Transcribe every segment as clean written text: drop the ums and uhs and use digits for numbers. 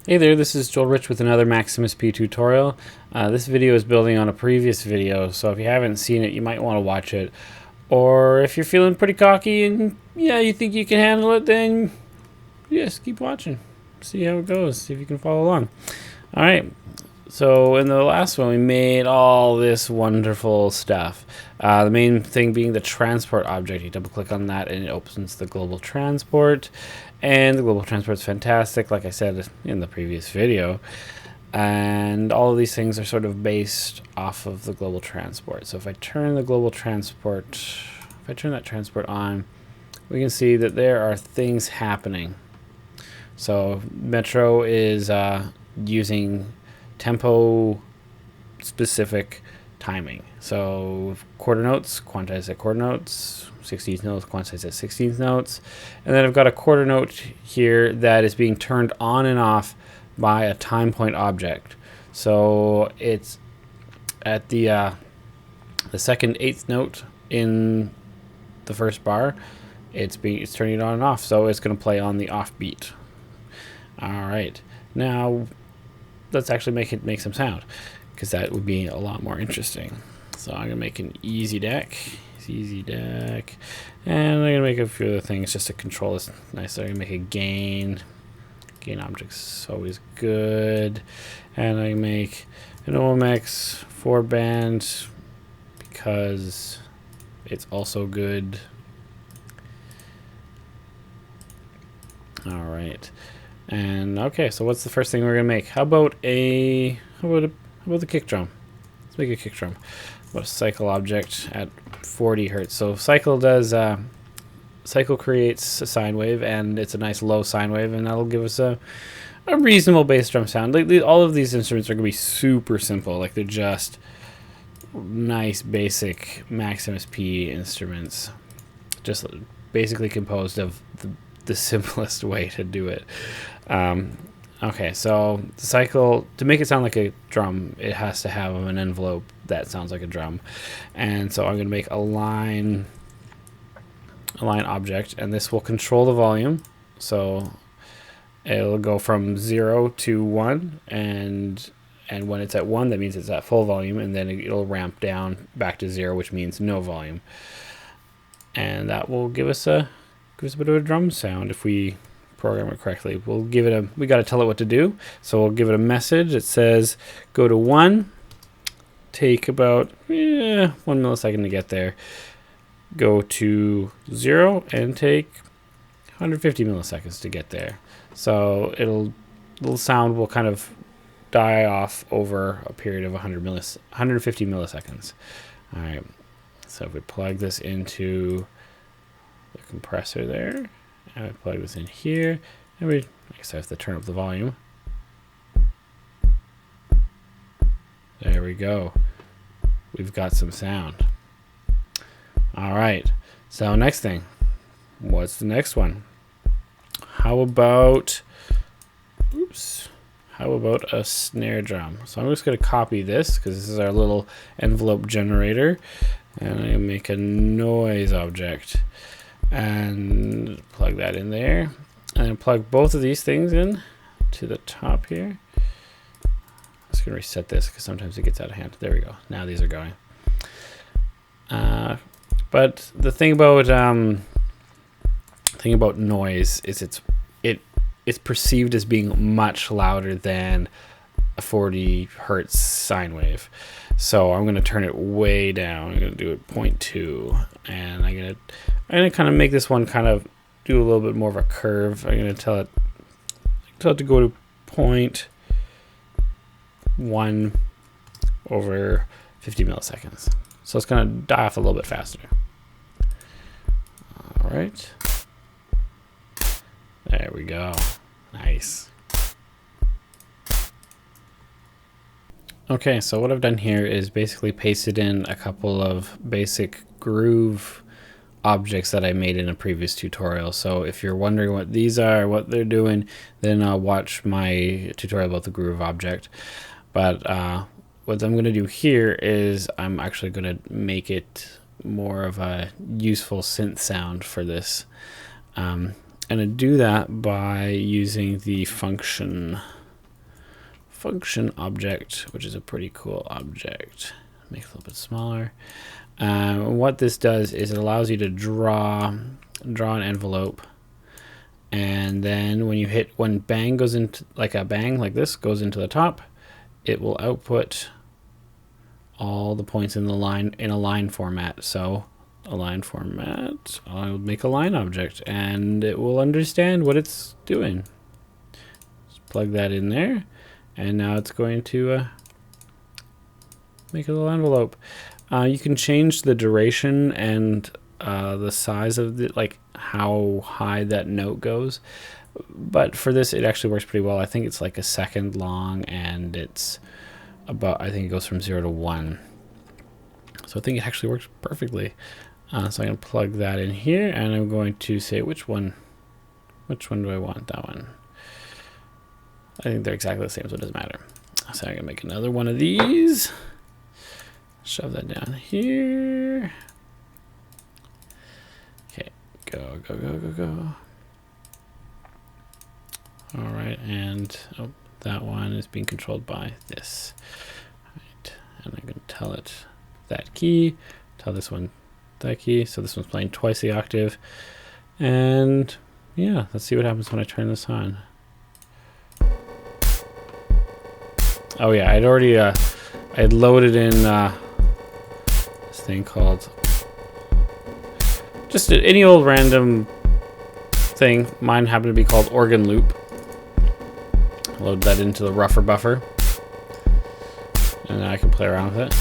Hey there, this is Joel Rich with another MSP tutorial. This video is building on a previous video, so if you haven't seen it, you might want to watch it. Or if you're feeling pretty cocky and you think you can handle it, then yes, keep watching. See how it goes, see if you can follow along. Alright, so in the last one we made all this wonderful stuff. The main thing being the transport object. You double click on that and it opens the global transport. And the global transport is fantastic, like I said in the previous video. And all of these things are sort of based off of the global transport. So if I turn the global transport, if I turn that transport on, we can see that there are things happening. So Metro is using tempo specific timing. So quarter notes, quantized at quarter notes, 16th notes, quantized at 16th notes. And then I've got a quarter note here that is being turned on and off by a time point object. So it's at the second eighth note in the first bar, it's turning it on and off. So it's going to play on the off beat. All right, now let's actually make some sound, because that would be a lot more interesting. So I'm gonna make an easy deck, and I'm gonna make a few other things just to control this nice. So I'm gonna make a gain object's always good, and I make an OMX 4-band because it's also good. All right, and okay, so what's the first thing we're gonna make? How about the kick drum? Let's make a kick drum. What a cycle object at 40 hertz. So cycle creates a sine wave, and it's a nice low sine wave, and that'll give us a reasonable bass drum sound. Like, all of these instruments are gonna be super simple. Like, they're just nice basic Max MSP instruments, just basically composed of the simplest way to do it. Okay, so the cycle, to make it sound like a drum, it has to have an envelope that sounds like a drum. And so I'm going to make a line object, and this will control the volume. So it'll go from 0 to 1, and when it's at 1, that means it's at full volume, and then it'll ramp down back to 0, which means no volume. And that will give us a bit of a drum sound if we program it correctly. We'll give it we got to tell it what to do. So we'll give it a message. It says go to 1, take about 1 millisecond to get there. Go to 0 and take 150 milliseconds to get there. So the sound will kind of die off over a period of 150 milliseconds. All right. So if we plug this into the compressor there, and I plug this in here, and I guess I have to turn up the volume. There we go. We've got some sound. All right. So next thing, what's the next one? How about a snare drum? So I'm just going to copy this because this is our little envelope generator, and I'm going to make a noise object and plug that in there, and then plug both of these things in to the top here. I'm just going to reset this because sometimes it gets out of hand. There we go. Now these are going. But the thing about noise is it's perceived as being much louder than a 40 hertz sine wave. So I'm going to turn it way down. I'm going to do it 0.2, and I'm going to kind of make this one kind of do a little bit more of a curve. I'm going to tell it to go to 0.1 over 50 milliseconds. So it's going to die off a little bit faster. All right. There we go. Nice. Okay, so what I've done here is basically pasted in a couple of basic groove objects that I made in a previous tutorial. So if you're wondering what these are, what they're doing, then watch my tutorial about the groove object. But what I'm going to do here is I'm actually going to make it more of a useful synth sound for this. And I do that by using the function function object, which is a pretty cool object. Make it a little bit smaller. What this does is it allows you to draw an envelope, and then when bang goes into like this goes into the top, it will output all the points in the line in a line format. So a line format, I'll make a line object and it will understand what it's doing. Just plug that in there, and now it's going to make a little envelope. You can change the duration and the size of the, like how high that note goes, but for this it actually works pretty well. I think it's like a second long, and it's about, I think it goes from 0 to 1. So I think it actually works perfectly. So I'm going to plug that in here, and I'm going to say which one do I want? That one. I think they're exactly the same, so it doesn't matter. So I'm going to make another one of these. Shove that down here. Okay, go, go, go, go, go. All right, and oh, that one is being controlled by this. All right, and I'm going to tell it that key, tell this one that key. So this one's playing twice the octave. And yeah, let's see what happens when I turn this on. Oh yeah, I'd already I had loaded in this thing called just any old random thing. Mine happened to be called organ loop. Load that into the rougher buffer, and then I can play around with it.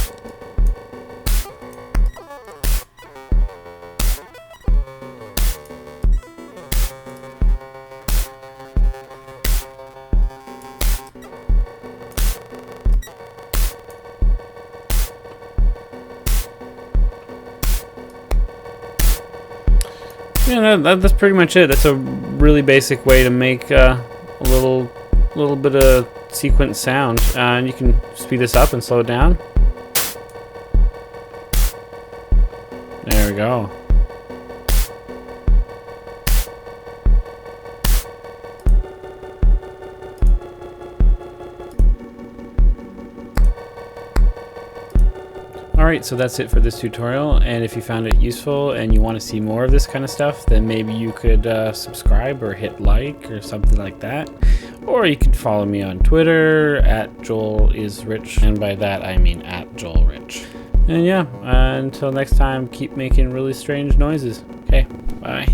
Yeah, that's pretty much it. That's a really basic way to make a little bit of sequence sound, and you can speed this up and slow it down. There we go. Alright, so that's it for this tutorial, and if you found it useful and you want to see more of this kind of stuff, then maybe you could subscribe or hit like or something like that. Or you could follow me on Twitter @JoelIsRich, and by that I mean @JoelRich. And yeah, until next time, keep making really strange noises. Okay, bye.